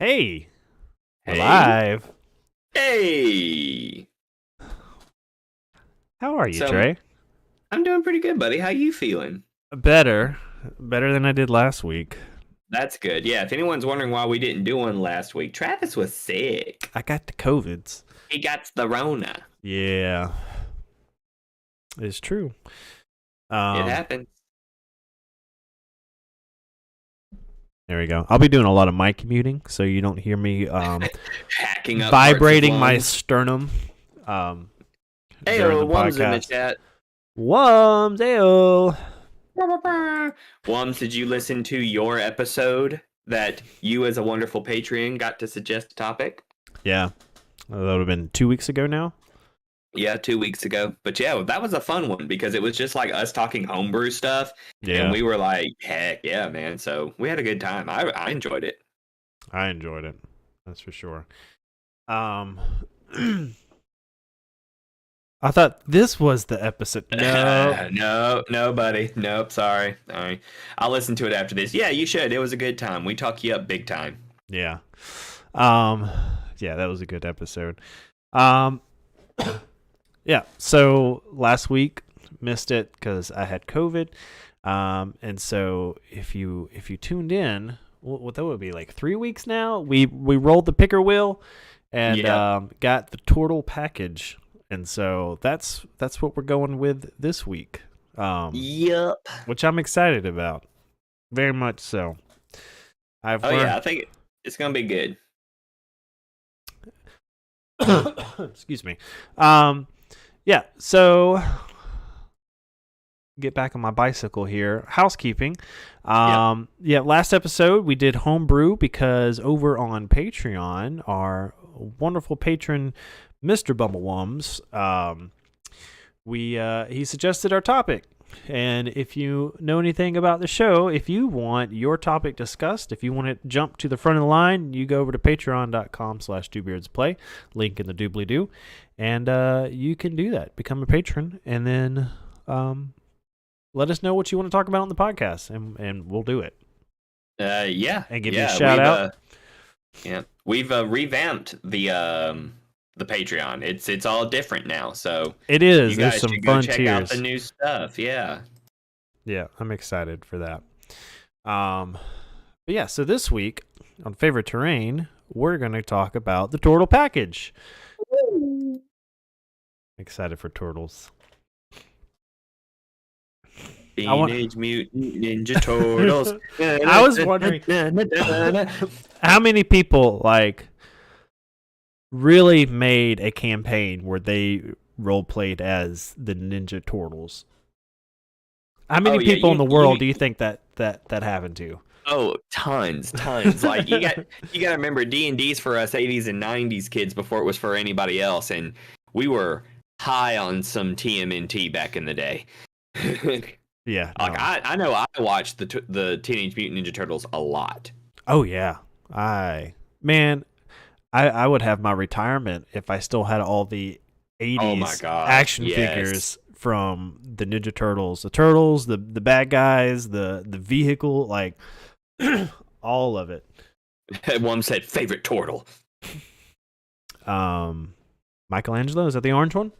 Hey, we're Hey, live. hey. How are you, So Trey? I'm doing pretty good, buddy. How you feeling? Better. Better than I did last week. That's good. Yeah, if anyone's wondering why we didn't do one last week, Travis was sick. I got the COVIDs. He got the Rona. Yeah, it's true. It Um, happened. there we go. I'll be doing a lot of mic muting, so you don't hear me Hacking up parts of vibrating my lungs. sternum Hey, during the Wums in the podcast. chat. Wums, ayo. Wums, did you listen to your episode that you, as a wonderful Patreon, got to suggest a topic? Yeah, that would have been 2 weeks ago now. Yeah, 2 weeks ago. But yeah, that was a fun one because it was just like us talking homebrew stuff. Yeah, And we were like, heck yeah, man. So we had a good time. I enjoyed it. I enjoyed it. That's for sure. I thought this was the episode. No. No, buddy. Nope, sorry. All right. I'll listen to it after this. Yeah, you should. It was a good time. We talk you up big time. Yeah. Um yeah, that was a good episode. Um yeah, so last week missed it cuz I had COVID. And so if you tuned in, what that would be like 3 weeks now, we rolled the picker wheel and Yep. got the Tortle package. And so that's what we're going with this week. Yep. Which I'm excited about. Very much so. I've Oh, yeah. learned I think it's going to be good. excuse me. Yeah, so get back on my bicycle here. Housekeeping. Yeah, last episode we did homebrew because over on Patreon, our wonderful patron, Mr. Bumblewums, he suggested our topic. And if you know anything about the show, if you want your topic discussed, if you want to jump to the front of the line, you go over to patreon.com/twobeardsplay, link in the doobly-doo, and you can do that. Become a patron, and then let us know what you want to talk about on the podcast, and we'll do it. Yeah. And give you a Yeah. shout out. We've revamped the Patreon. It's all different now. So It is. you There's guys some should go fun check out tiers. the new stuff. Yeah. Yeah, I'm excited for that. But yeah, so this week on Favorite Terrain, we're going to talk about the Tortle package. Excited for turtles. Teenage Mutant Ninja Turtles. I was wondering how many people like really made a campaign where they role played as the Ninja Turtles. How many Oh, yeah, people in the world do you think that happened to? Oh, tons. Like you got to remember D&D's for us 80s and 90s kids before it was for anybody else, and we were high on some TMNT back in the day. Yeah. Like No. I know I watched the Teenage Mutant Ninja Turtles a lot. Oh yeah. I would have my retirement if I still had all the 80s Oh my God, action yes. figures from the Ninja Turtles. The turtles, the bad guys, the vehicle, like all of it. One said favorite turtle. Michelangelo, is that the orange one?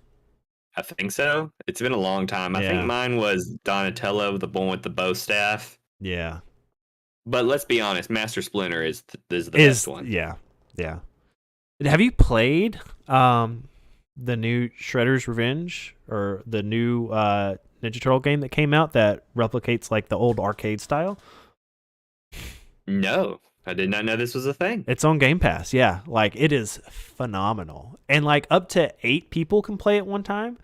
I think so. It's been a long time. I Yeah. think mine was Donatello, the one with the bow staff. Yeah. But let's be honest, Master Splinter is the best one. Yeah. Yeah. Have you played the new Shredder's Revenge or the new Ninja Turtle game that came out that replicates like the old arcade style? No, I did not know this was a thing. It's on Game Pass. Yeah, like it is phenomenal, and like up to 8 people can play at one time.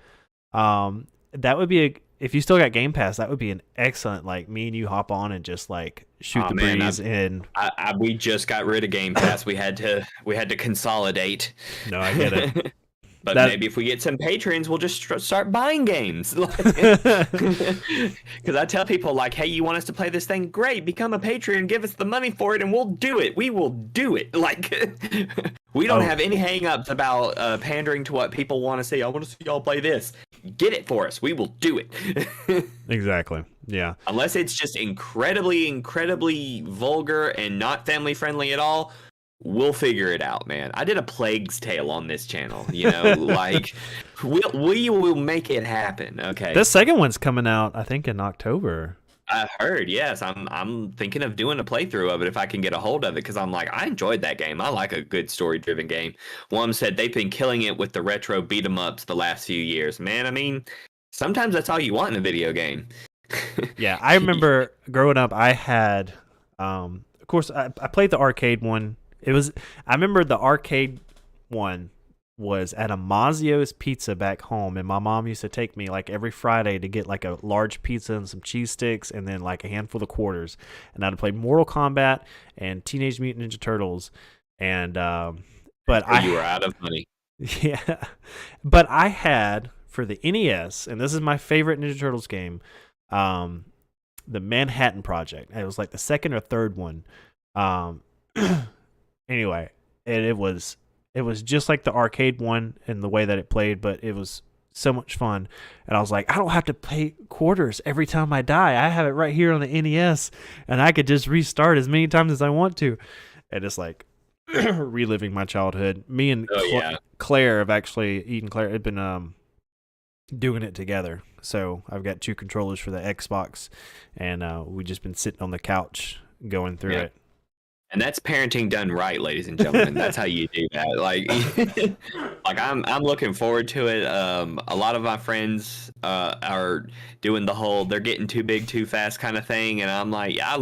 That would be if you still got Game Pass, that would be an excellent like me and you hop on and just like shoot the breeze. And We just got rid of Game Pass. We had to consolidate. no, I get it. But maybe if we get some patrons, we'll just start buying games. Because I tell people, like, hey, you want us to play this thing? Great, become a patron, give us the money for it, and we'll do it. We will do it. Like, we don't have any hang-ups about pandering to what people want to see. I want to see y'all play this. Get it for us. We will do it. Exactly. Yeah. Unless it's just incredibly, incredibly vulgar and not family-friendly at all, we'll figure it out, man. I did a Plague's Tale on this channel, you know, like we will make it happen. Okay. This second one's coming out, I think, in October. I heard, yes. I'm thinking of doing a playthrough of it if I can get a hold of it, because I'm like, I enjoyed that game. I like a good story-driven game. One said they've been killing it with the retro beat 'em ups the last few years. Man, I mean, sometimes that's all you want in a video game. Yeah, I remember growing up, I had, of course, I played the arcade one. I remember the arcade one was at a Mazio's Pizza back home, and my mom used to take me like every Friday to get like a large pizza and some cheese sticks and then like a handful of quarters, and I'd play Mortal Kombat and Teenage Mutant Ninja Turtles, and You were out of money. yeah, but I had for the NES, and this is my favorite Ninja Turtles game, the Manhattan Project. It was like the second or third one. Anyway, and it was just like the arcade one in the way that it played, but it was so much fun. And I was like, I don't have to pay quarters every time I die. I have it right here on the NES, and I could just restart as many times as I want to. And it's like reliving my childhood. Me and Claire have actually, Claire, had been doing it together. So I've got 2 controllers for the Xbox, and we've just been sitting on the couch going through it. And that's parenting done right, ladies and gentlemen. That's how you do that. Like, like I'm looking forward to it. A lot of my friends are doing the whole "they're getting too big too fast" kind of thing, and I'm like, yeah, I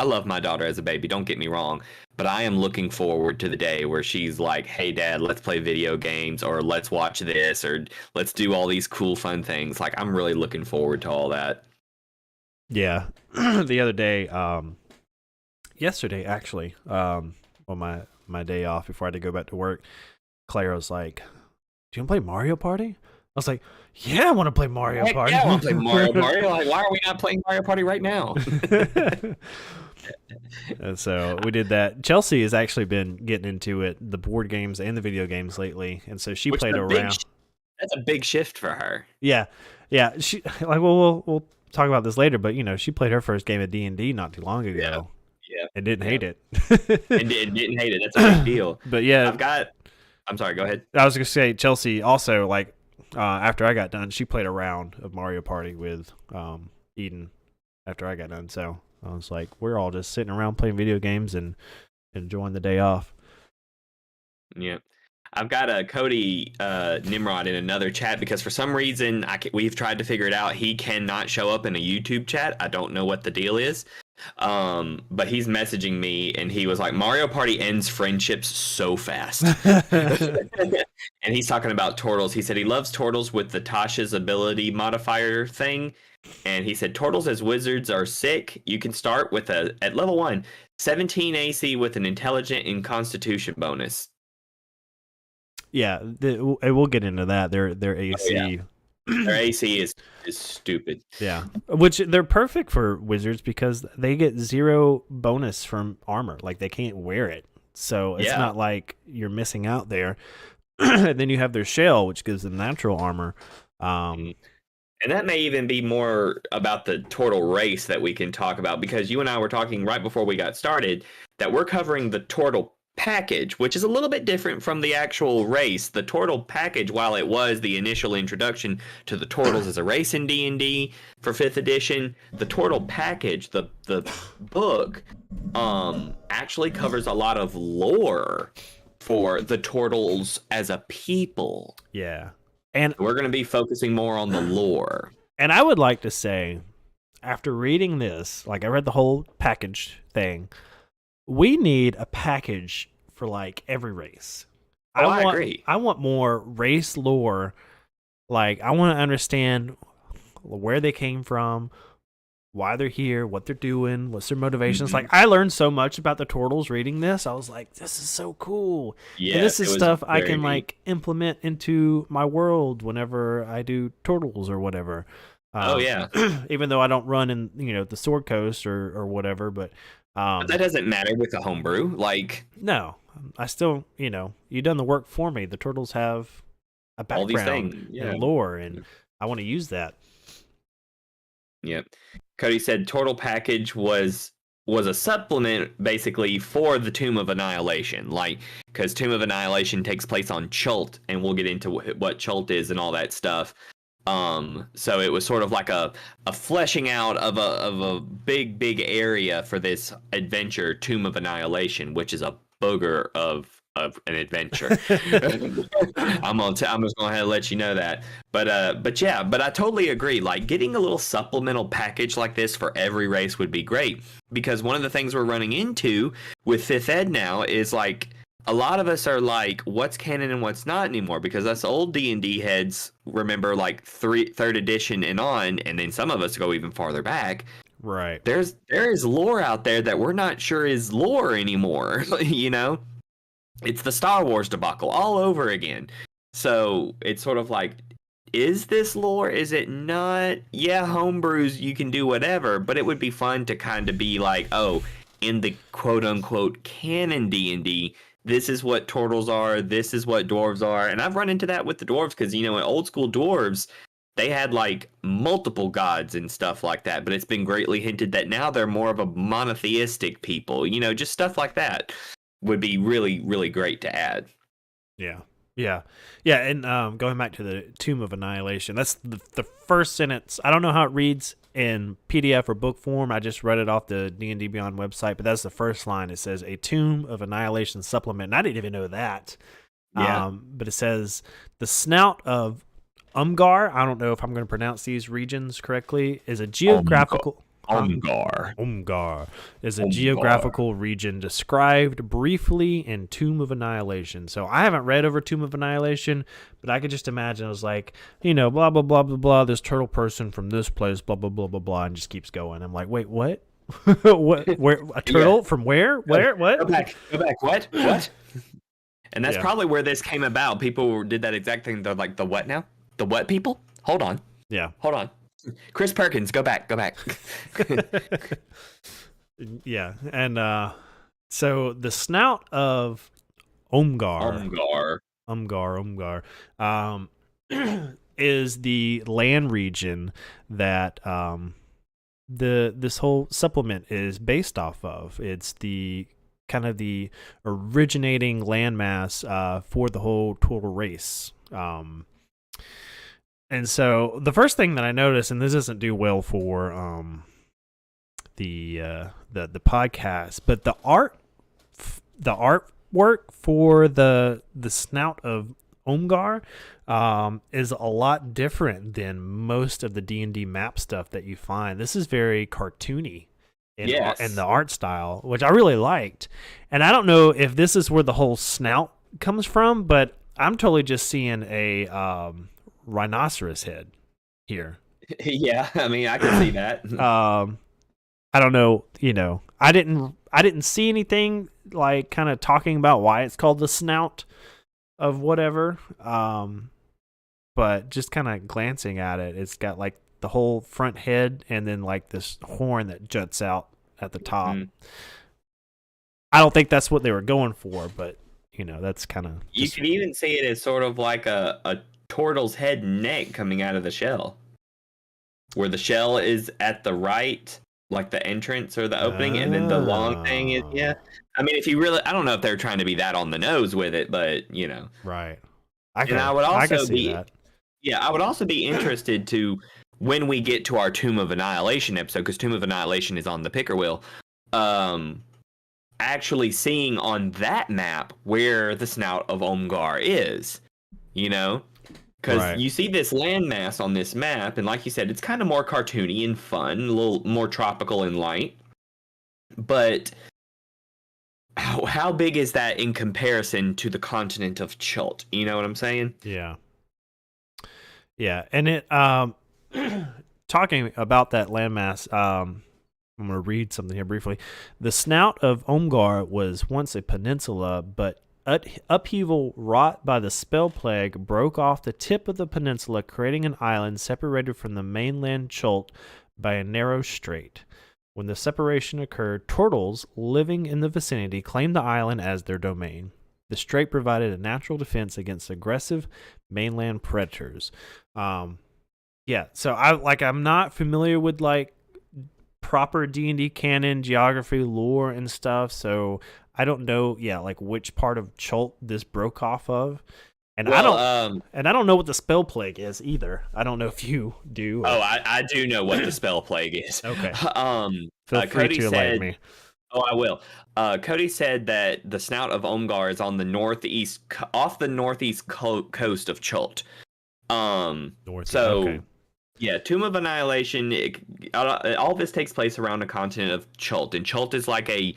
love my daughter as a baby. Don't get me wrong, but I am looking forward to the day where she's like, "Hey, Dad, let's play video games, or let's watch this, or let's do all these cool, fun things." Like, I'm really looking forward to all that. Yeah, the other day. Yesterday, actually, on my day off before I had to go back to work, Claire was like, "Do you want to play Mario Party?" I was like, "Yeah, I want to play Mario Party." Yeah, I want to play Mario Party. Like, why are we not playing Mario Party right now? And so we did that. Chelsea has actually been getting into it, the board games and the video games lately, and so she played around. That's a big shift for her. Yeah. She like, well, we'll talk about this later, but she played her first game of D&D not too long ago. Yeah. And didn't hate it. And didn't hate it. That's a big deal. But yeah, I'm sorry. Go ahead. I was gonna say Chelsea also, like, after I got done, she played a round of Mario Party with Eden after I got done. So I was like, we're all just sitting around playing video games and enjoying the day off. Yeah. I've got Cody Nimrod in another chat because for some reason we've tried to figure it out. He cannot show up in a YouTube chat. I don't know what the deal is. But he's messaging me and he was like, Mario Party ends friendships so fast. And he's talking about Tortles. He said he loves Tortles with the Tasha's ability modifier thing. And he said Tortles as wizards are sick. You can start with at level 1, 17 AC with an intelligent and constitution bonus. Yeah, we'll get into that. Their AC. Oh, yeah. Their AC is stupid. Yeah, which they're perfect for wizards because they get 0 bonus from armor. Like, they can't wear it, so it's not like you're missing out there. And then you have their shell, which gives them natural armor. And that may even be more about the Tortle race that we can talk about, because you and I were talking right before we got started that we're covering the Tortle package, which is a little bit different from the actual race. The Tortle package, while it was the initial introduction to the Tortles as a race in D&D for 5th edition, the Tortle package, the book, actually covers a lot of lore for the Tortles as a people. Yeah. And we're going to be focusing more on the lore. And I would like to say, after reading this, like, I read the whole package thing, we need a package for, like, every race. I agree. I want more race lore. Like, I want to understand where they came from, why they're here, what they're doing, what's their motivations. Mm-hmm. Like, I learned so much about the Tortles reading this. I was like, this is so cool. Yeah, and this is stuff I can, like, implement into my world whenever I do Tortles or whatever. Oh, yeah. Even though I don't run in, the Sword Coast or whatever, but that doesn't matter with the homebrew. Like, no, I still, you've done the work for me. The Turtles have a background, all these things, and lore, and I want to use that. Yep. Cody said Tortle package was was a supplement basically for the Tomb of Annihilation, like because Tomb of Annihilation takes place on Chult, and we'll get into what Chult is and all that stuff. So it was sort of like a fleshing out of a big area for this adventure, Tomb of Annihilation, which is a booger of an adventure. I'm just gonna go ahead and let you know that. But I totally agree. Like getting a little supplemental package like this for every race would be great, because one of the things we're running into with 5th Ed now is like a lot of us are like, what's canon and what's not anymore, because us old D&D heads remember like 3rd edition and on, and then some of us go even farther back. Right. There is lore out there that we're not sure is lore anymore. You know, it's the Star Wars debacle all over again. So it's sort of like, is this lore? Is it not? Yeah, homebrews, you can do whatever, but it would be fun to kind of be like, oh, in the quote unquote canon D&D, this is what turtles are, this is what dwarves are. And I've run into that with the dwarves because, you know, in old school dwarves, they had like multiple gods and stuff like that. But it's been greatly hinted that now they're more of a monotheistic people. You know, just stuff like that would be really, really great to add. Yeah. And going back to the Tomb of Annihilation, that's the first sentence. I don't know how it reads in PDF or book form. I just read it off the D&D Beyond website, but that's the first line. It says a Tomb of Annihilation supplement, and I didn't even know that. Yeah. But it says the snout of Umgar, I don't know if I'm going to pronounce these regions correctly, is a geographical... Umgar is a geographical region described briefly in Tomb of Annihilation. So I haven't read over Tomb of Annihilation, but I could just imagine it was like, you know, blah, blah, blah, blah, blah, this turtle person from this place, blah, blah, blah, blah, blah, and just keeps going. I'm like, wait, what? What? Where? A turtle? From where? Where? What? Go back. What? And that's probably where this came about. People did that exact thing. They're like, the what now? The what people? Hold on. Yeah. Hold on. Chris Perkins, go back. Yeah, and so the snout of Umgar, is the land region that this whole supplement is based off of. It's the kind of the originating landmass for the whole Tortle race. And so the first thing that I noticed, and this doesn't do well for the podcast, but the artwork for the snout of Umgar is a lot different than most of the D&D map stuff that you find. This is very cartoony in the art style, which I really liked. And I don't know if this is where the whole snout comes from, but I'm totally just seeing a rhinoceros head here. Yeah, I mean, I can see that. I don't know, you know, I didn't see anything like kind of talking about why it's called the snout of whatever. But just kind of glancing at it, it's got like the whole front head and then like this horn that juts out at the top. I don't think that's what they were going for, but you know, that's kind of... You can even see it as sort of like a turtle's head and neck coming out of the shell, where the shell is at the right, like the entrance or the opening, and then the long thing is, yeah. I mean, if you really, I don't know if they're trying to be that on the nose with it, but you know, right. I would also be interested to, when we get to our Tomb of Annihilation episode, because Tomb of Annihilation is on the picker wheel, actually seeing on that map where the snout of Umgar is, you know. Because you see this landmass on this map, and like you said, it's kind of more cartoony and fun, a little more tropical and light. But how big is that in comparison to the continent of Chult? You know what I'm saying? Yeah. Yeah, and it talking about that landmass, I'm going to read something here briefly. The snout of Umgar was once a peninsula, but upheaval wrought by the spell plague broke off the tip of the peninsula, creating an island separated from the mainland Chult by a narrow strait. When the separation occurred, turtles living in the vicinity claimed the island as their domain. The strait provided a natural defense against aggressive mainland predators. So I'm not familiar with like proper D&D canon, geography, lore, and stuff. So I don't know, like which part of Chult this broke off of. And Well, I don't know what the spell plague is either. I don't know if you do. Or... Oh, I do know what the spell plague is. Okay. Feel free Cody to enlighten me. Oh, I will. Cody said that the snout of Omgar is on the northeast, off the northeast coast of Chult. Okay. Yeah, Tomb of Annihilation. All this takes place around the continent of Chult, and Chult is like a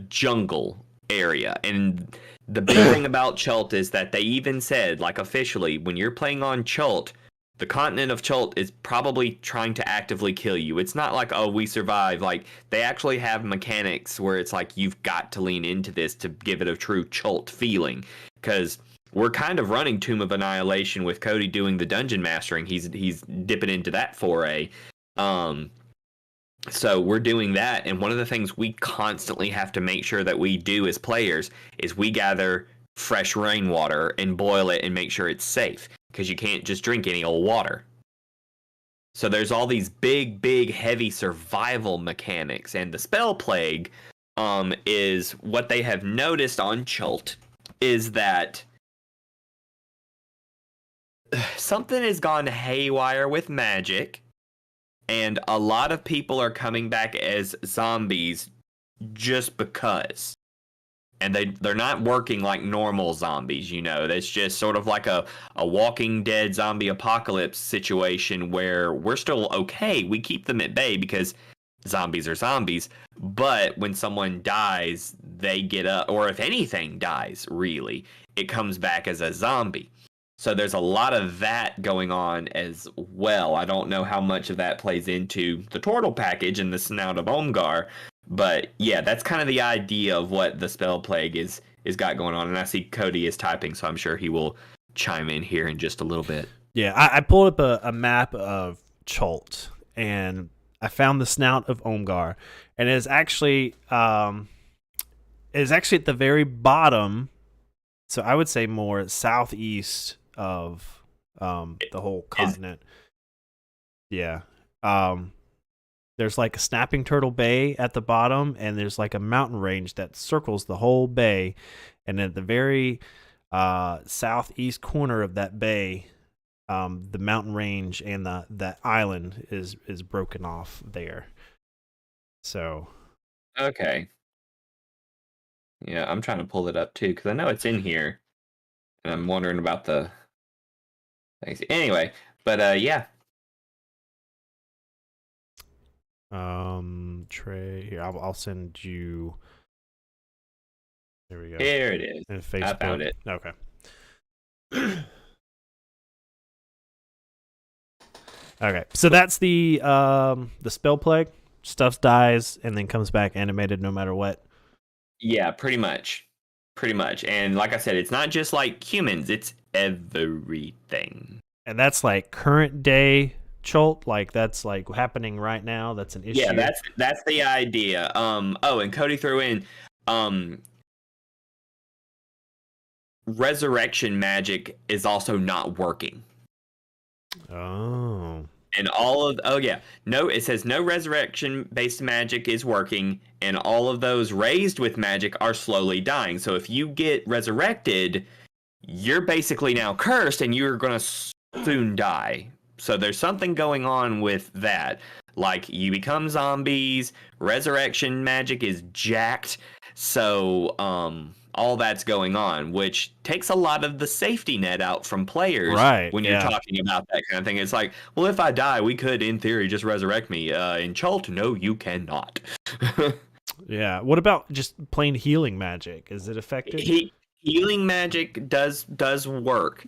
jungle area. And the big thing about Chult is that they even said, like officially, when you're playing on Chult, the continent of Chult is probably trying to actively kill you. It's not like, oh, we survive. Like, they actually have mechanics where it's like you've got to lean into this to give it a true Chult feeling. Because we're kind of running Tomb of Annihilation with Cody doing the dungeon mastering. He's dipping into that foray. So we're doing that, and one of the things we constantly have to make sure that we do as players is we gather fresh rainwater and boil it and make sure it's safe, because you can't just drink any old water. So there's all these big, heavy survival mechanics, and the spell plague is what they have noticed on Chult is that something has gone haywire with magic. And a lot of people are coming back as zombies just because. And they're not working like normal zombies, That's just sort of like a Walking Dead zombie apocalypse situation where we're still okay. We keep them at bay because zombies are zombies. But when someone dies, they get up. Or if anything dies, really, it comes back as a zombie. So there's a lot of that going on as well. I don't know how much of that plays into the Tortle package and the Snout of Omgar, but yeah, that's kind of the idea of what the spell plague is got going on. And I see Cody is typing, so I'm sure he will chime in here in just a little bit. Yeah, I pulled up a map of Chult, and I found the Snout of Omgar, and it is actually at the very bottom. So I would say more southeast of the whole continent. There's like a Snapping Turtle Bay at the bottom, and there's like a mountain range that circles the whole bay, and at the very southeast corner of that bay, the mountain range and that island is broken off there. So okay, yeah, I'm trying to pull it up too because I know it's in here, and I'm wondering about the things. Anyway, but yeah. Trey, here I'll send you. There we go. Here it is. In Facebook. I found it. Okay. Okay, so that's the spell plague. Stuff dies and then comes back animated no matter what. Yeah, pretty much. And like I said, it's not just like humans, it's everything. And that's like current day Chult, like that's like happening right now. That's an issue. Yeah, that's the idea. And Cody threw in resurrection magic is also not working. Oh. And it says no resurrection based magic is working, and all of those raised with magic are slowly dying. So if you get resurrected, you're basically now cursed and you're going to soon die. So there's something going on with that. Like, you become zombies, resurrection magic is jacked. So all that's going on, which takes a lot of the safety net out from players when you're talking about that kind of thing. It's like, well, if I die, we could, in theory, just resurrect me. In Chult, no, you cannot. Yeah. What about just plain healing magic? Is it effective? Healing magic does work.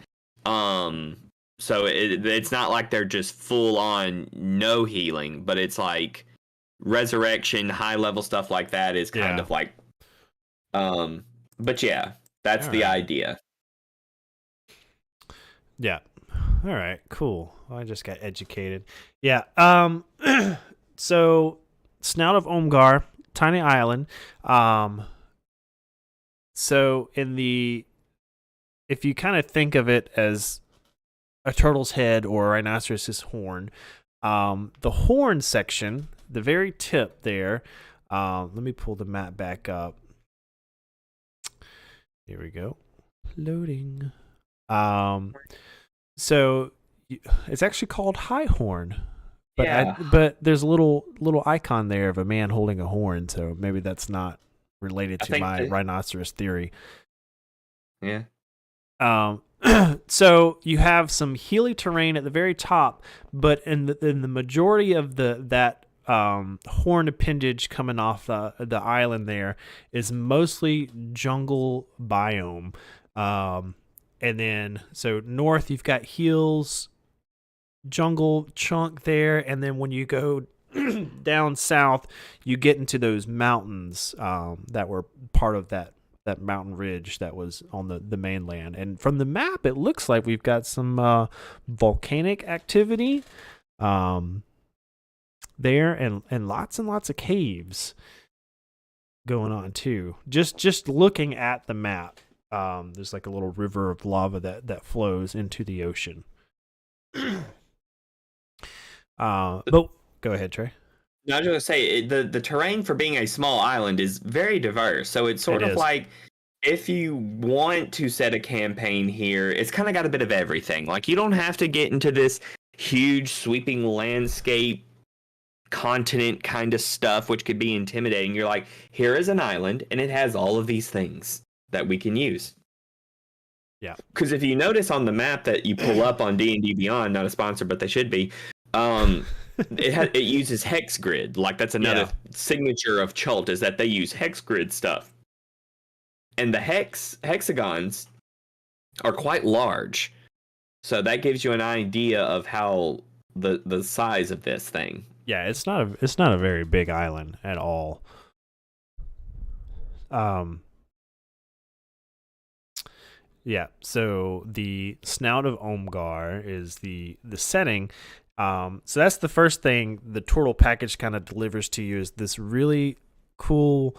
So it's not like they're just full on no healing, but it's like resurrection, high level stuff like that is kind of like, but yeah, that's the idea. Yeah. All right, cool. Well, I just got educated. Yeah. So Snout of Omgar, tiny island. So if you kind of think of it as a turtle's head or a rhinoceros's horn, The horn section, the very tip there. Let me pull the map back up. Here we go. Loading. So it's actually called High Horn. But but there's a little icon there of a man holding a horn, so maybe that's not related to my rhinoceros theory. Yeah. So you have some hilly terrain at the very top, but in the majority of that horn appendage coming off the island there is mostly jungle biome. And then so north you've got hills, jungle chunk there, and then when you go down south you get into those mountains that were part of that mountain ridge that was on the mainland. And from the map it looks like we've got some volcanic activity there, and lots of caves going on too. Just looking at the map, there's like a little river of lava that flows into the ocean. But go ahead, Trey. No, I was going to say, the terrain for being a small island is very diverse. So it's sort of like, if you want to set a campaign here, it's kind of got a bit of everything. Like, you don't have to get into this huge sweeping landscape continent kind of stuff, which could be intimidating. You're like, here is an island, and it has all of these things that we can use. Yeah. Because if you notice on the map that you pull up on D&D Beyond, not a sponsor, but they should be, it uses hex grid. Like, that's another signature of Chult, is that they use hex grid stuff, and the hexagons are quite large, so that gives you an idea of how the size of this thing. Yeah, it's not a very big island at all. Yeah, so the Snout of Omgar is the setting. So that's the first thing the Tortle package kind of delivers to you, is this really cool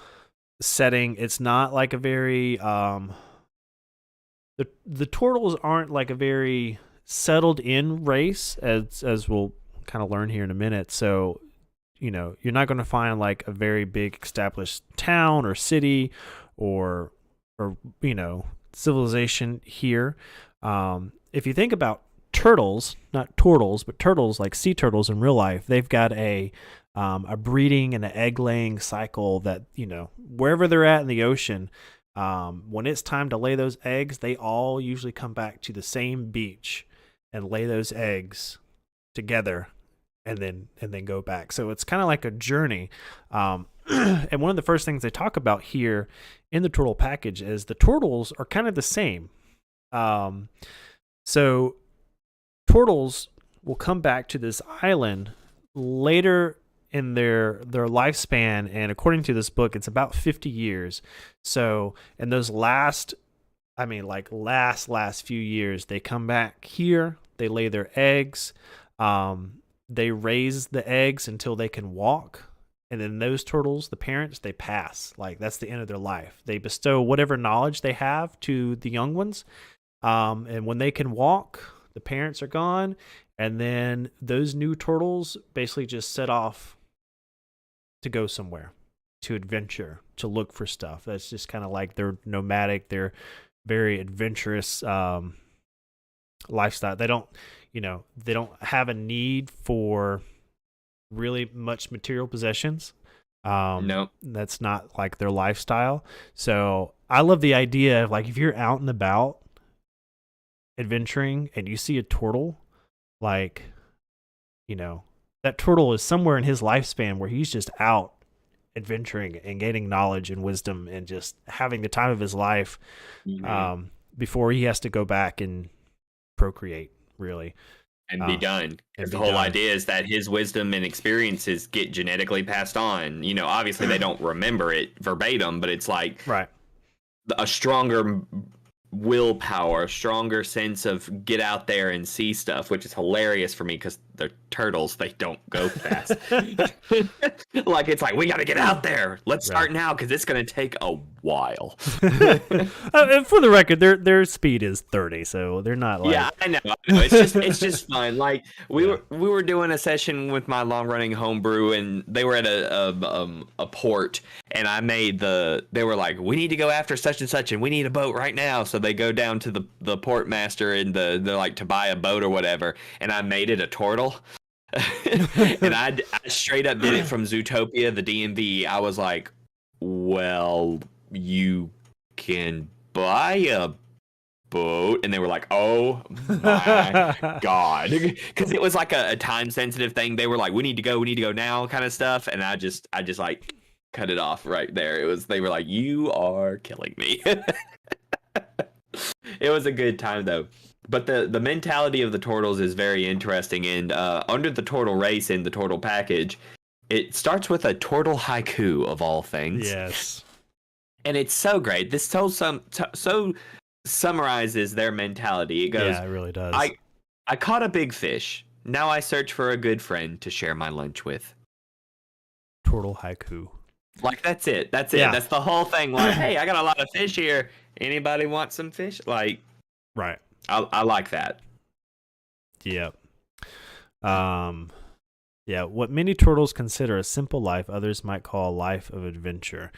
setting. It's not like a very the Tortles aren't like a very settled in race, as we'll kind of learn here in a minute. So, you're not going to find like a very big established town or city or civilization here. If you think about turtles, not turtles, but turtles like sea turtles in real life, they've got a breeding and an egg laying cycle that, wherever they're at in the ocean, when it's time to lay those eggs, they all usually come back to the same beach and lay those eggs together and then go back. So it's kind of like a journey. And one of the first things they talk about here in the Tortle package is the turtles are kind of the same. So turtles will come back to this island later in their lifespan, and according to this book, it's about 50 years. So in those last few years, they come back here, they lay their eggs, they raise the eggs until they can walk, and then those turtles, the parents, they pass. Like, that's the end of their life. They bestow whatever knowledge they have to the young ones, and when they can walk, the parents are gone, and then those new turtles basically just set off to go somewhere, to adventure, to look for stuff. That's just kind of like they're nomadic, they're very adventurous lifestyle. They don't have a need for really much material possessions. No, that's not like their lifestyle. So I love the idea of, like, if you're out and about adventuring and you see a turtle, like, that turtle is somewhere in his lifespan where he's just out adventuring and gaining knowledge and wisdom and just having the time of his life, before he has to go back and procreate, really. And be done. Because the whole idea is that his wisdom and experiences get genetically passed on. Obviously they don't remember it verbatim, but it's like a stronger willpower, a stronger sense of get out there and see stuff, which is hilarious for me, because they're turtles. They don't go fast. Like it's like we got to get out there. Let's start now because it's gonna take a while. And for the record, their speed is 30, so they're not like. Yeah, I know. It's just fun. Like we were doing a session with my long running homebrew, and they were at a port, and I made they were like, we need to go after such and such, and we need a boat right now. So they go down to the port master, and they're like to buy a boat or whatever, and I made it a Tortle. And I straight up did it from Zootopia, the DMV. I was like, well, you can buy a boat, and they were like, oh my god, because it was like a time sensitive thing. They were like, we need to go now kind of stuff, and I just like cut it off right there. They were like, you are killing me. It was a good time though. But the mentality of the Tortles is very interesting, and under the Tortle race in the Tortle package, it starts with a Tortle haiku of all things. Yes. And it's so great. This so summarizes their mentality. It goes, yeah, it really does. I caught a big fish. Now I search for a good friend to share my lunch with. Tortle haiku. Like, that's it. Yeah. That's the whole thing. Like, hey, I got a lot of fish here. Anybody want some fish? Like, right. I like that. Yep. Yeah, what many turtles consider a simple life, others might call a life of adventure.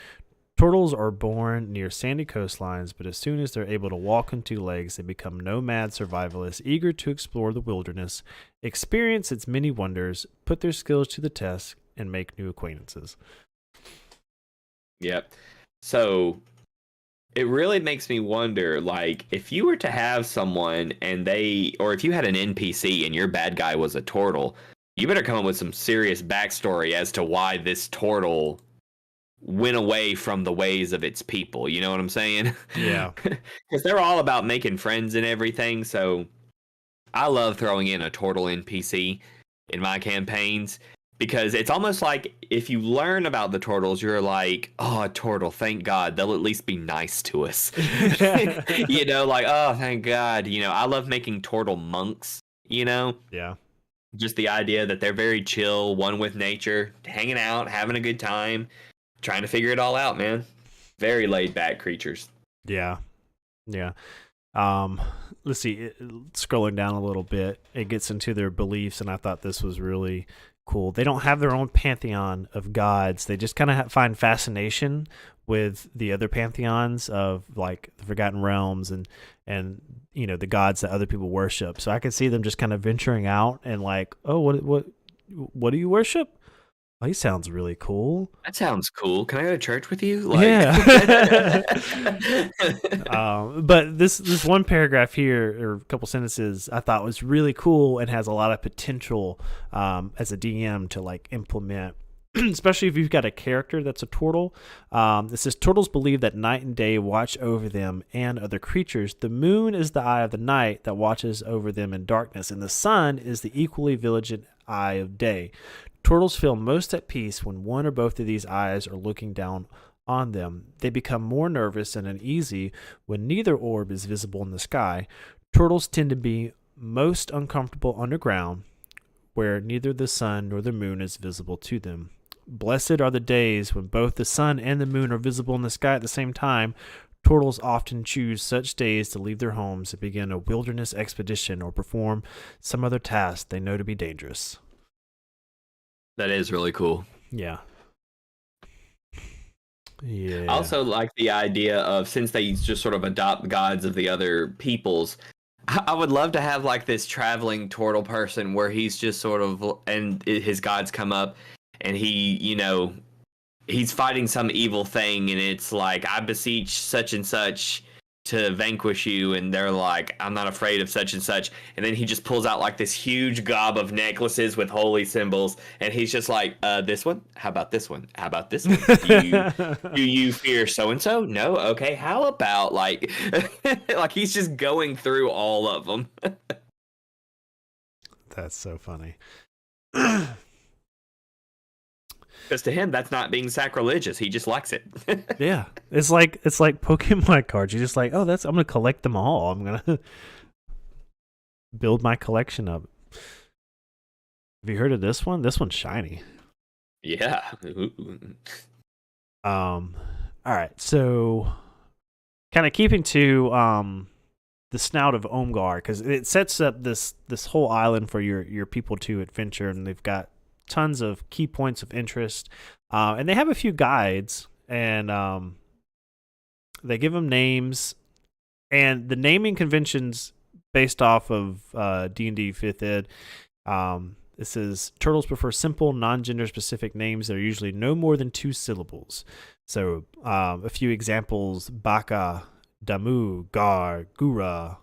Turtles are born near sandy coastlines, but as soon as they're able to walk on two legs, they become nomad survivalists, eager to explore the wilderness, experience its many wonders, put their skills to the test, and make new acquaintances. Yep. So it really makes me wonder, like, if you were to have someone or if you had an NPC and your bad guy was a Tortle, you better come up with some serious backstory as to why this Tortle went away from the ways of its people. You know what I'm saying? Yeah. Because they're all about making friends and everything. So I love throwing in a Tortle NPC in my campaigns, because it's almost like if you learn about the Tortles, you're like, oh, a Tortle, thank God. They'll at least be nice to us. You know, like, oh, thank God. You know, I love making Tortle monks, you know? Yeah. Just the idea that they're very chill, one with nature, hanging out, having a good time, trying to figure it all out, man. Very laid back creatures. Yeah. Yeah. Let's see, scrolling down a little bit, it gets into their beliefs, and I thought this was really cool. They don't have their own pantheon of gods. They just kind of find fascination with the other pantheons of, like, the Forgotten Realms and you know, the gods that other people worship. So I could see them just kind of venturing out and like, oh, what do you worship? Oh, he sounds really cool. That sounds cool. Can I go to church with you? Like... Yeah. But this one paragraph here, or a couple sentences, I thought was really cool and has a lot of potential as a DM to like implement, especially if you've got a character that's a Tortle. It says, Turtles believe that night and day watch over them and other creatures. The moon is the eye of the night that watches over them in darkness, and the sun is the equally vigilant eye of day. Turtles feel most at peace when one or both of these eyes are looking down on them. They become more nervous and uneasy when neither orb is visible in the sky. Turtles tend to be most uncomfortable underground, where neither the sun nor the moon is visible to them. Blessed are the days when both the sun and the moon are visible in the sky at the same time. Turtles often choose such days to leave their homes and begin a wilderness expedition or perform some other task they know to be dangerous. That is really cool. Yeah. Yeah. I also like the idea of, since they just sort of adopt gods of the other peoples, I would love to have like this traveling Tortle person where he's just sort of, and his gods come up and he, you know, he's fighting some evil thing, and it's like, I beseech such and such to vanquish you, and they're like, I'm not afraid of such and such, and then he just pulls out like this huge gob of necklaces with holy symbols, and he's just like, this one? How about this one? How about this one? Do you fear so and so? No? Okay, how about like like he's just going through all of them. That's so funny. Because to him, that's not being sacrilegious. He just likes it. Yeah, it's like Pokemon cards. You're just like, oh, I'm gonna collect them all. I'm gonna build my collection up. Have you heard of this one? This one's shiny. Yeah. All right, so kind of keeping to the Snout of Omgar, because it sets up this whole island for your people to adventure, and they've got tons of key points of interest, and they have a few guides, and they give them names, and the naming conventions based off of D&D 5th Ed. It says turtles prefer simple, non-gender specific names that are usually no more than 2 syllables. So a few examples: Baka, Damu, Gar, Gura,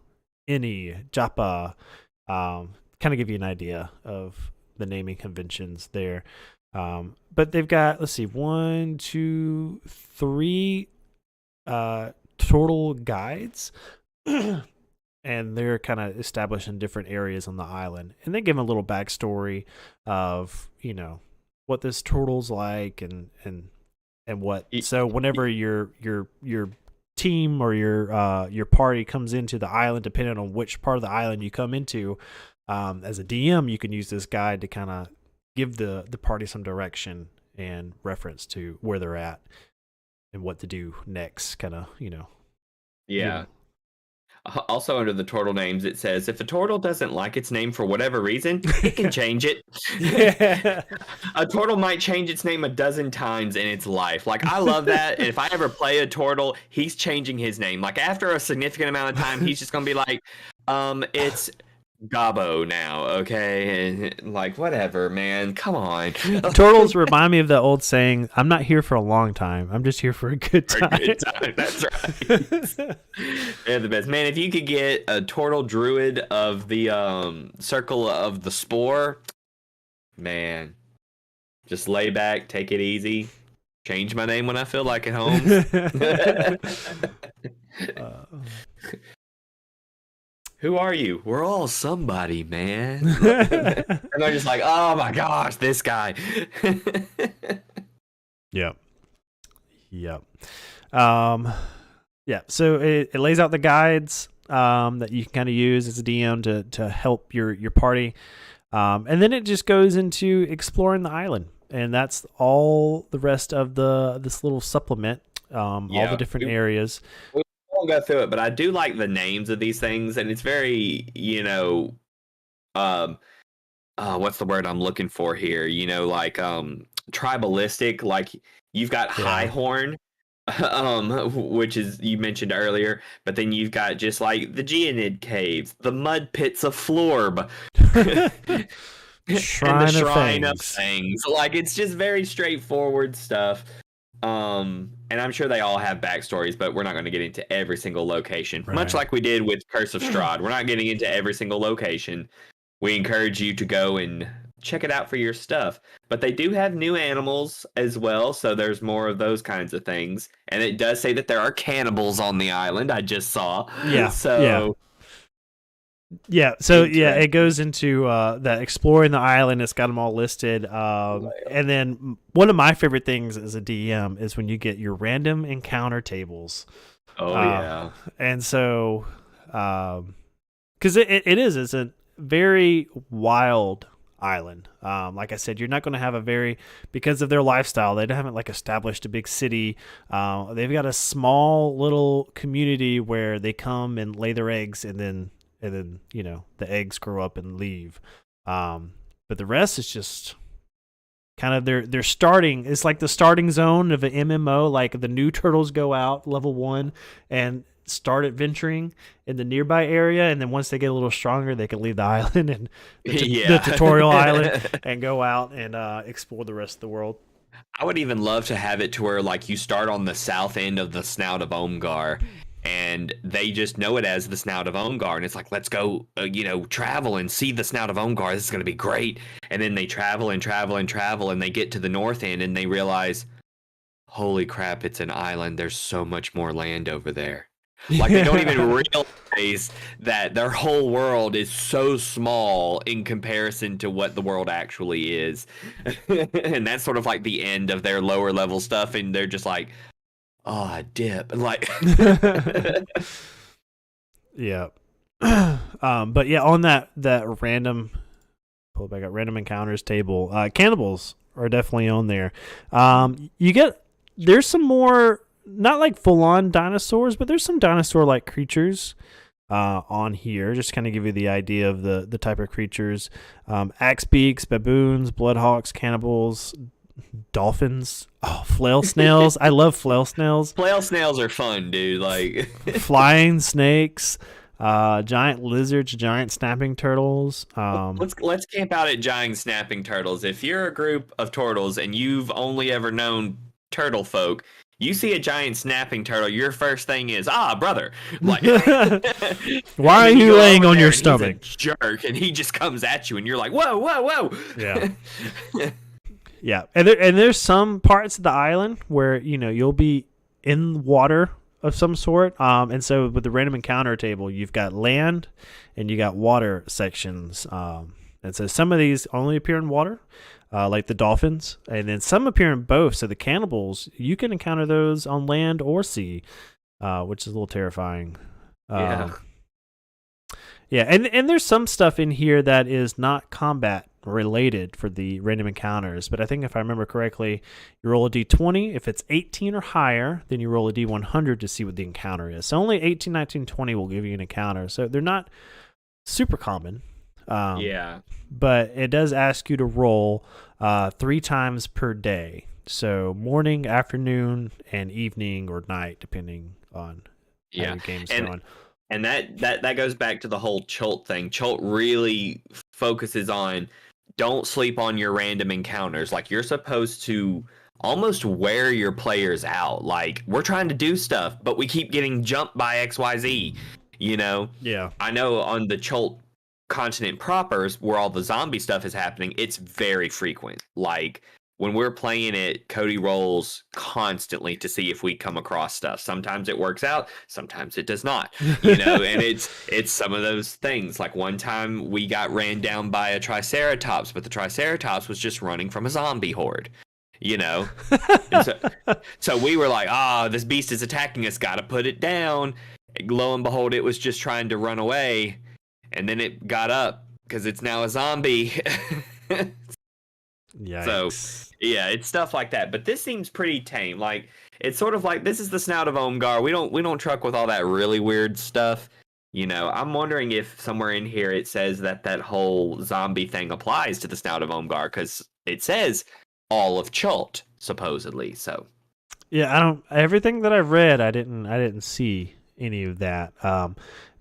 Ini, Japa. Kind of give you an idea of the naming conventions there. But they've got, let's see, 1, 2, 3 turtle guides. And they're kind of established in different areas on the island, and they give them a little backstory of what this turtle's like and what. So whenever your team or your party comes into the island, depending on which part of the island you come into, as a DM, you can use this guide to kind of give the party some direction and reference to where they're at and what to do next. Kind of Yeah. Also, under the turtle names, it says if a turtle doesn't like its name for whatever reason, it can change it. Yeah. A turtle might change its name a dozen times in its life. Like, I love that. And if I ever play a turtle, he's changing his name. Like, after a significant amount of time, he's just going to be like, it's Gabo now, okay? And, like, whatever, man. Come on. Turtles remind me of the old saying, I'm not here for a long time. I'm just here for a good time. For a good time. That's right. They're the best. Man, if you could get a turtle druid of the circle of the spore, man, just lay back, take it easy. Change my name when I feel like it, Holmes. Who are you? We're all somebody, man. And they're just like, oh my gosh, this guy. Yep. Yeah. So it lays out the guides that you can kind of use as a DM to help your party, and then it just goes into exploring the island, and that's all the rest of this little supplement. All the different areas. We won't go through it, but I do like the names of these things, and it's very, what's the word I'm looking for here? Like tribalistic. Like you've got Highhorn, which is you mentioned earlier, but then you've got just like the Geonude Caves, the Mud Pits of Florb, Shrine of Things. Like it's just very straightforward stuff. And I'm sure they all have backstories, but we're not going to get into every single location. Right. Much like we did with Curse of Strahd. We're not getting into every single location. We encourage you to go and check it out for your stuff. But they do have new animals as well, so there's more of those kinds of things. And it does say that there are cannibals on the island, I just saw. Yeah. So... Yeah, it goes into that exploring the island. It's got them all listed. And then one of my favorite things as a DM is when you get your random encounter tables. Oh, yeah. And so, because it's a very wild island. Like I said, you're not going to have because of their lifestyle, they haven't like established a big city. They've got a small little community where they come and lay their eggs, and then the eggs grow up and leave. But the rest is just kind of they're starting. It's like the starting zone of an MMO. Like the new turtles go out level 1 and start adventuring in the nearby area, and then once they get a little stronger, they can leave the island and the tutorial island and go out and explore the rest of the world. I would even love to have it to where like you start on the south end of the Snout of Omgar, and they just know it as the Snout of Omgar, and it's like, let's go, travel and see the Snout of Omgar. This is going to be great. And then they travel and travel and travel, and they get to the north end, and they realize, holy crap, it's an island. There's so much more land over there. Like, they don't even realize that their whole world is so small in comparison to what the world actually is. And that's sort of like the end of their lower level stuff, and they're just like, oh, dip. Like, yeah. But yeah, on that random pull it back up. Random encounters table. Cannibals are definitely on there. There's some more, not like full on dinosaurs, but there's some dinosaur like creatures on here. Just kind of give you the idea of the type of creatures. Axe beaks, baboons, bloodhawks, cannibals, dolphins, flail snails. I love flail snails. Flail snails are fun, dude. Like flying snakes, giant lizards, giant snapping turtles. Let's camp out at giant snapping turtles. If you're a group of turtles and you've only ever known turtle folk, you see a giant snapping turtle, your first thing is, brother. Like, why are you laying on your stomach? He's a jerk, and he just comes at you, and you're like, whoa, whoa, whoa. Yeah. Yeah, and there's some parts of the island where you'll be in water of some sort. And so with the random encounter table, you've got land and you got water sections. And so some of these only appear in water, like the dolphins, and then some appear in both. So the cannibals, you can encounter those on land or sea, which is a little terrifying. Yeah. Yeah, and there's some stuff in here that is not combat related for the random encounters, but I think if I remember correctly, you roll a d20. If it's 18 or higher, then you roll a d100 to see what the encounter is. So only 18, 19, 20 will give you an encounter. So they're not super common. Yeah. But it does ask you to roll 3 times per day. So morning, afternoon, and evening or night, depending on how your game's going. And that goes back to the whole Chult thing. Chult really focuses on don't sleep on your random encounters. Like, you're supposed to almost wear your players out. Like, we're trying to do stuff, but we keep getting jumped by XYZ, Yeah. I know on the Chult continent proper, where all the zombie stuff is happening, it's very frequent. Like, when we're playing it, Cody rolls constantly to see if we come across stuff. Sometimes it works out, sometimes it does not. And it's some of those things. Like, one time we got ran down by a Triceratops, but the Triceratops was just running from a zombie horde. And so we were like, this beast is attacking us, gotta put it down. And lo and behold, it was just trying to run away, and then it got up because it's now a zombie. Yikes. So yeah, it's stuff like that. But this seems pretty tame. Like, it's sort of like, this is the Snout of Omgar. We don't truck with all that really weird stuff. I'm wondering if somewhere in here it says that whole zombie thing applies to the Snout of Omgar, because it says all of Chult, supposedly. So yeah, everything that I've read, I didn't see any of that.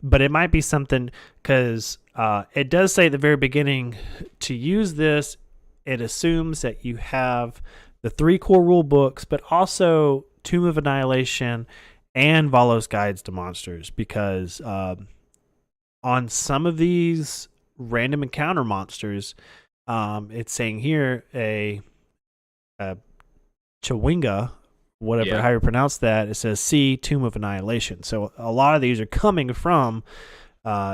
But it might be something, because it does say at the very beginning, to use this, it assumes that you have the 3 core rule books, but also Tomb of Annihilation and Valos Guides to Monsters, because on some of these random encounter monsters, it's saying here a Chawinga, whatever, how you pronounce that, it says see Tomb of Annihilation. So a lot of these are coming from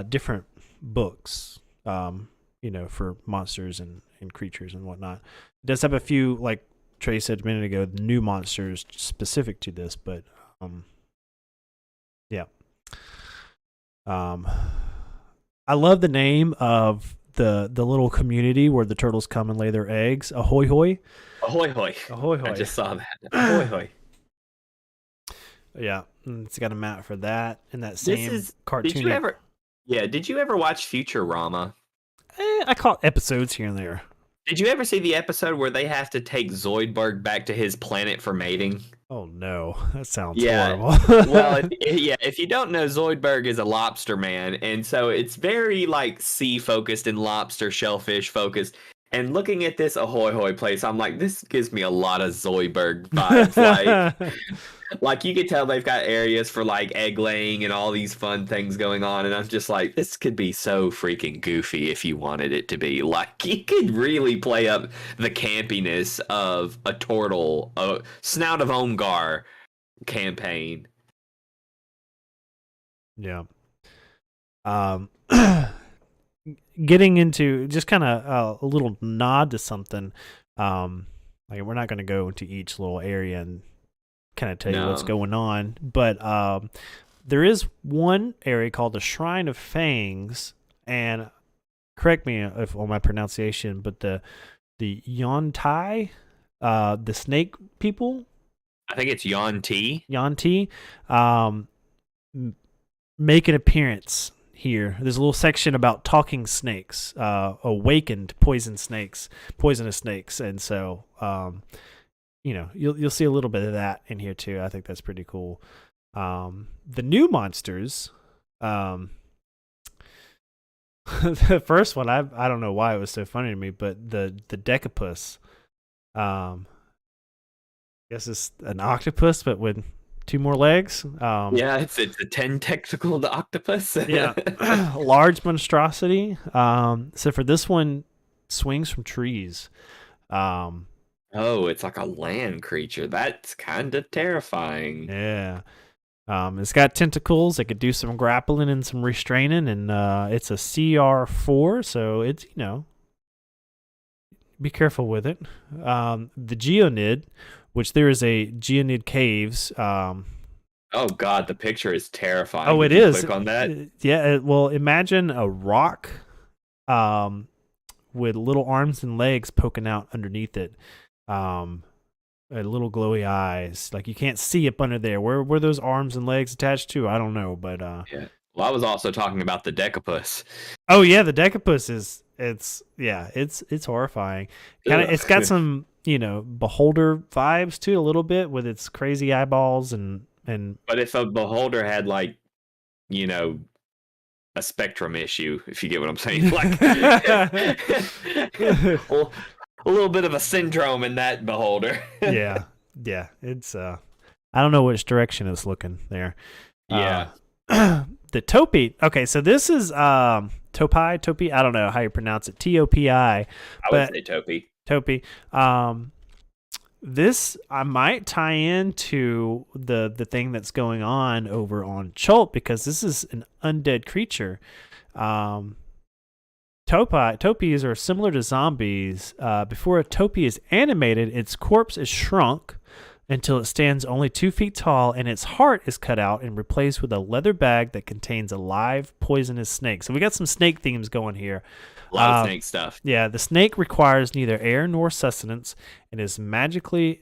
different books, for monsters and creatures and whatnot. It does have a few, like Trey said a minute ago, new monsters specific to this, but yeah. I love the name of the little community where the turtles come and lay their eggs. Ahoy hoy. Ahoy hoy. Ahoy hoy. I just saw that. Ahoy hoy. Yeah, it's got a map for that and that same cartoon. Did you ever watch Futurama? I caught episodes here and there. Did you ever see the episode where they have to take Zoidberg back to his planet for mating? Oh no, that sounds horrible. Well, if you don't know, Zoidberg is a lobster man, and so it's very like sea focused and lobster shellfish focused. And looking at this Ahoy Hoy place, I'm like, this gives me a lot of Zoidberg vibes. Like you could tell they've got areas for like egg laying and all these fun things going on. And I'm just like, this could be so freaking goofy if you wanted it to be. Like, you could really play up the campiness of a Tortle, a Snout of Omgar campaign. Yeah. Getting into just kind of a little nod to something. Like, we're not going to go into each little area and kind of tell you what's going on, but there is one area called the Shrine of Fangs, and correct me if on my pronunciation, but the Yontai, the snake people, I think it's Yanti, um, make an appearance here. There's a little section about talking snakes, awakened poisonous snakes, and so you'll see a little bit of that in here too. I think that's pretty cool. The new monsters, the first one, I don't know why it was so funny to me, but the Decapus, I guess it's an octopus, but with 2 more legs. Yeah, it's a 10-tentacled octopus. Yeah, large monstrosity. So for this one, swings from trees. Oh, it's like a land creature. That's kind of terrifying. Yeah. It's got tentacles. It could do some grappling and some restraining, and it's a CR4, so it's, be careful with it. The Geonude, which there is a Geonude Caves. Oh God, the picture is terrifying. Oh, Did it you is. Click on that. Yeah. Well, imagine a rock, with little arms and legs poking out underneath it. Little glowy eyes. Like you can't see up under there. Where those arms and legs attached to? I don't know, but yeah. Well, I was also talking about the Decapus. Oh yeah, the Decapus it's horrifying. It's got some Beholder vibes too, a little bit with its crazy eyeballs and. But if a Beholder had a spectrum issue, if you get what I'm saying, like well, a little bit of a syndrome in that Beholder. yeah, it's I don't know which direction it's looking there. Yeah. The Topi. Okay, so this is Topi. I don't know how you pronounce it. Topi. I would say Topi. This I might tie into the thing that's going on over on Chult, because this is an undead creature. Topies are similar to zombies. Before a Topi is animated, its corpse is shrunk until it stands only 2 feet tall, and its heart is cut out and replaced with a leather bag that contains a live poisonous snake. So we got some snake themes going here. A lot of snake stuff. Yeah, the snake requires neither air nor sustenance, and it magically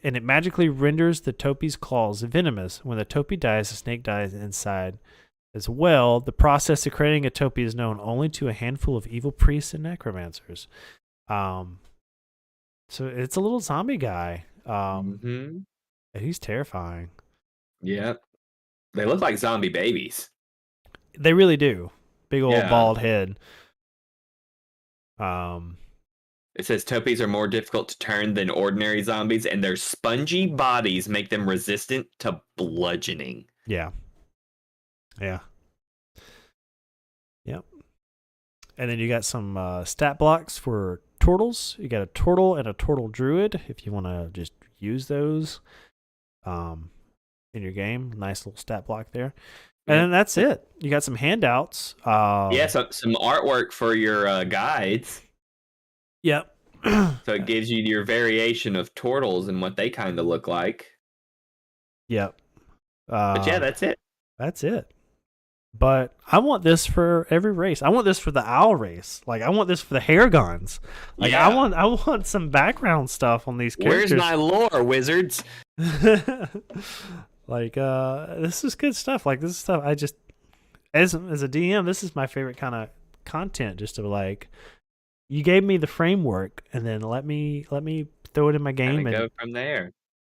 renders the Topi's claws venomous. When the Topi dies, the snake dies inside as well. The process of creating a Topi is known only to a handful of evil priests and necromancers. So it's a little zombie guy. And he's terrifying. Yeah, they look like zombie babies. They really do. Big old bald head. It says Topis are more difficult to turn than ordinary zombies, and their spongy bodies make them resistant to bludgeoning. Yeah. Yep. And then you got some stat blocks for Tortles. You got a Tortle and a Tortle Druid if you want to just use those in your game. Nice little stat block there. And then that's it. You got some handouts. So some artwork for your guides. Yep. So it gives you your variation of Tortles and what they kind of look like. Yep. But yeah, that's it. That's it. But I want this for every race. I want this for the owl race. Like I want this for the Hairgons. Like I want some background stuff on these characters. Where's my lore, wizards? Like this is good stuff. Like this is stuff I just as a DM, this is my favorite kind of content, just to like you gave me the framework and then let me throw it in my game and go from there.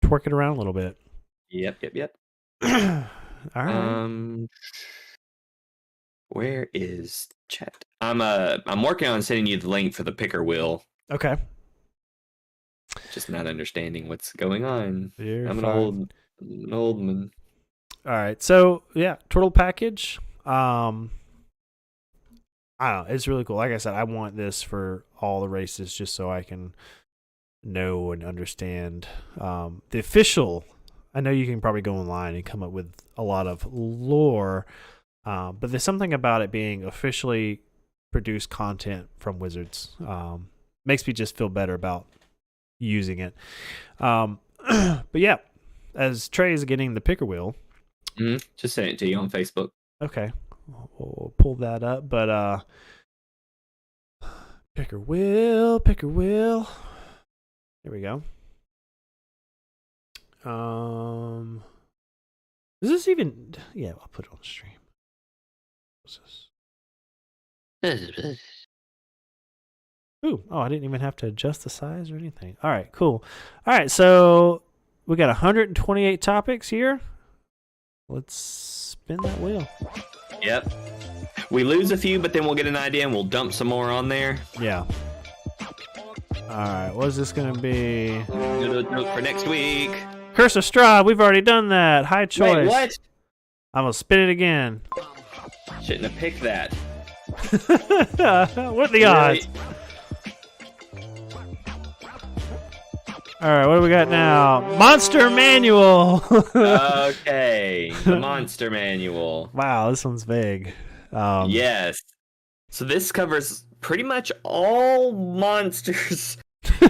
Twerk it around a little bit. Yep. All right. Where is chat? I'm working on sending you the link for the picker wheel. Okay. Just not understanding what's going on. You're I'm fine. an old man. All right. So yeah, turtle package. I don't know. It's really cool. Like I said, I want this for all the races just so I can know and understand the official. I know you can probably go online and come up with a lot of lore, but there's something about it being officially produced content from Wizards. Makes me just feel better about using it. But yeah, as Trey is getting the picker wheel. Just send it to you on Facebook. Okay. We'll pull that up, but Picker will, picker will. There we go. Is this even? Yeah, I'll put it on the stream. What's this? Ooh, oh, I didn't even have to adjust the size or anything. All right, cool. All right, so we got 128 topics here. Let's spin that wheel. Yep. We lose a few, but then we'll get an idea and we'll dump some more on there. Yeah. All right, what is this going to be? For next week. Curse of Strahd, we've already done that. High choice. Wait, what? I'm going to spin it again. Shouldn't have picked that. What are the odds? All right, what do we got now? Monster Manual. Okay, the Monster Manual. Wow, this one's vague. Yes. So this covers pretty much all monsters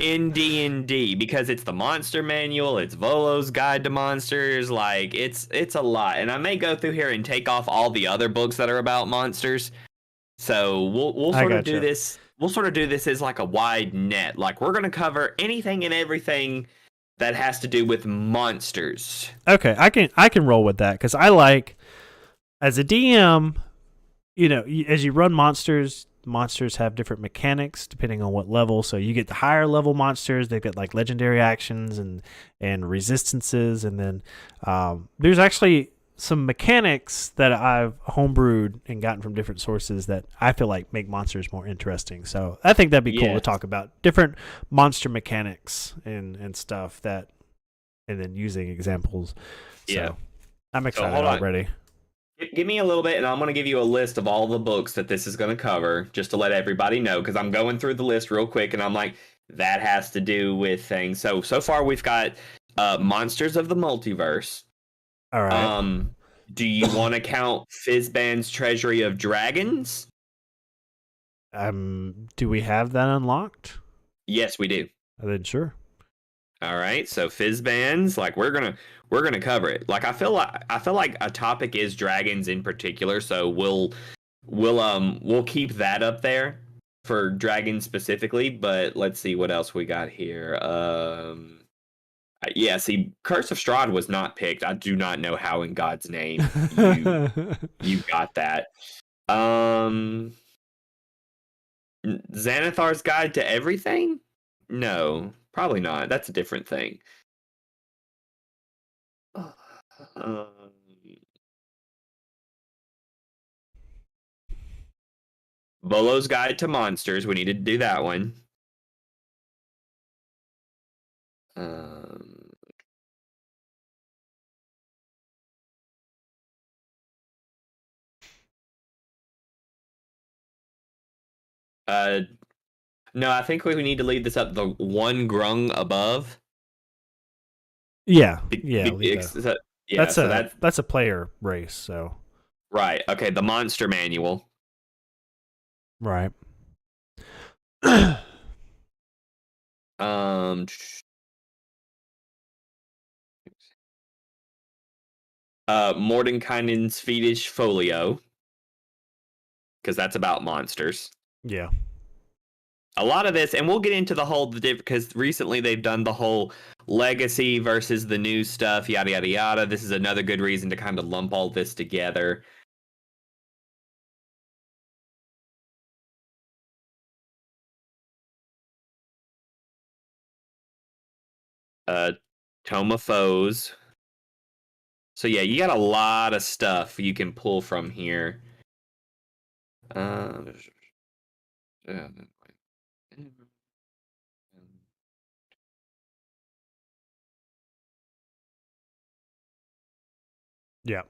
in D&D because it's the Monster Manual, it's Volo's Guide to Monsters, like it's a lot. And I may go through here and take off all the other books that are about monsters. So we'll sort of do this. We'll sort of do this as like a wide net. Like we're going to cover anything and everything that has to do with monsters. Okay, I can roll with that because I like as a DM, as you run monsters have different mechanics depending on what level. So you get the higher level monsters, they've got like legendary actions and resistances, and then there's actually some mechanics that I've homebrewed and gotten from different sources that I feel like make monsters more interesting. So I think that'd be cool to talk about different monster mechanics and stuff and then using examples. So I'm excited already. Give me a little bit and I'm going to give you a list of all the books that this is going to cover just to let everybody know, because I'm going through the list real quick and I'm like, that has to do with things. So far we've got Monsters of the Multiverse. All right. Do you want to count Fizban's Treasury of Dragons? Do we have that unlocked? Yes, we do. Then sure. All right. So Fizban's, like we're gonna cover it. Like I feel like a topic is dragons in particular, so we'll keep that up there for dragons specifically. But let's see what else we got here. Yeah, see, Curse of Strahd was not picked. I do not know how in God's name you got that. Xanathar's Guide to Everything? No, probably not. That's a different thing. Volo's Guide to Monsters. We need to do that one. No, I think we need to leave this up the one grung above. Yeah. That's a player race, so. Right. Okay, the Monster Manual. Right. Mordenkainen's Fetish Folio, because that's about monsters. Yeah. A lot of this, and we'll get into the whole, because recently they've done the whole legacy versus the new stuff, yada, yada, yada. This is another good reason to kind of lump all this together. Tome of Foes. So yeah, you got a lot of stuff you can pull from here. Yeah.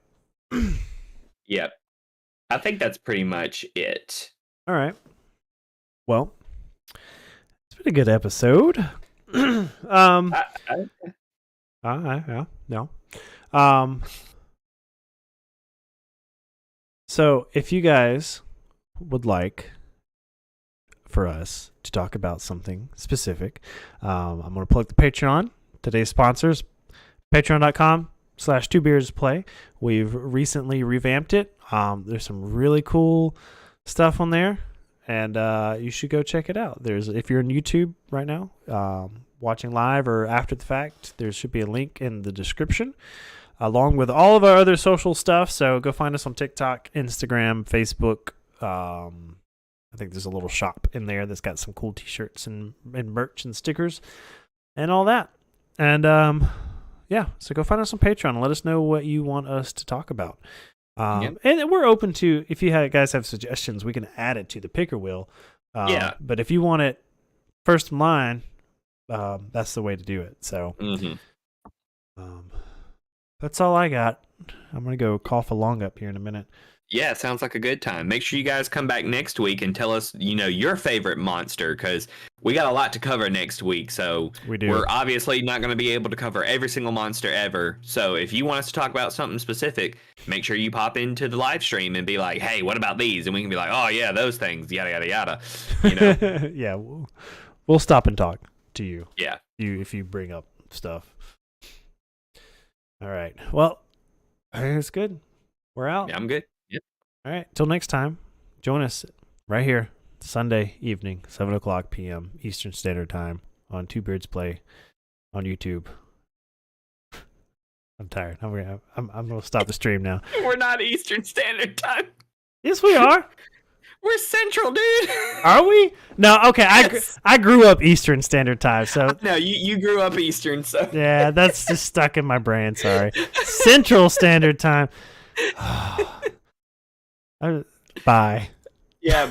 Yep. I think that's pretty much it. All right. Well, it's been a good episode. Yeah. No. So if you guys would like for us to talk about something specific, I'm going to plug the Patreon. Today's sponsors, patreon.com/2beersplay. We've recently revamped it. There's some really cool stuff on there, and you should go check it out. If you're on YouTube right now, watching live or after the fact, there should be a link in the description, along with all of our other social stuff. So go find us on TikTok, Instagram, Facebook. I think there's a little shop in there that's got some cool T-shirts and merch and stickers and all that. And so go find us on Patreon and let us know what you want us to talk about. And we're open to, if you guys have suggestions, we can add it to the picker wheel. But if you want it first in line, that's the way to do it. So that's all I got. I'm going to go cough a lung up here in a minute. Yeah, sounds like a good time. Make sure you guys come back next week and tell us, your favorite monster, because we got a lot to cover next week. So we're obviously not going to be able to cover every single monster ever. So if you want us to talk about something specific, make sure you pop into the live stream and be like, hey, what about these? And we can be like, oh, yeah, those things, yada, yada, yada. Yeah, we'll stop and talk to you. Yeah. If you bring up stuff. All right. Well, it's good. We're out. Yeah, I'm good. All right. Till next time, join us right here Sunday evening, 7:00 p.m. Eastern Standard Time on Two Beards Play on YouTube. I'm tired. I'm gonna stop the stream now. We're not Eastern Standard Time. Yes, we are. We're Central, dude. Are we? No. Okay. Yes. I grew up Eastern Standard Time, so no, you grew up Eastern, so yeah, that's just stuck in my brain. Sorry. Central Standard Time. Bye. Yeah.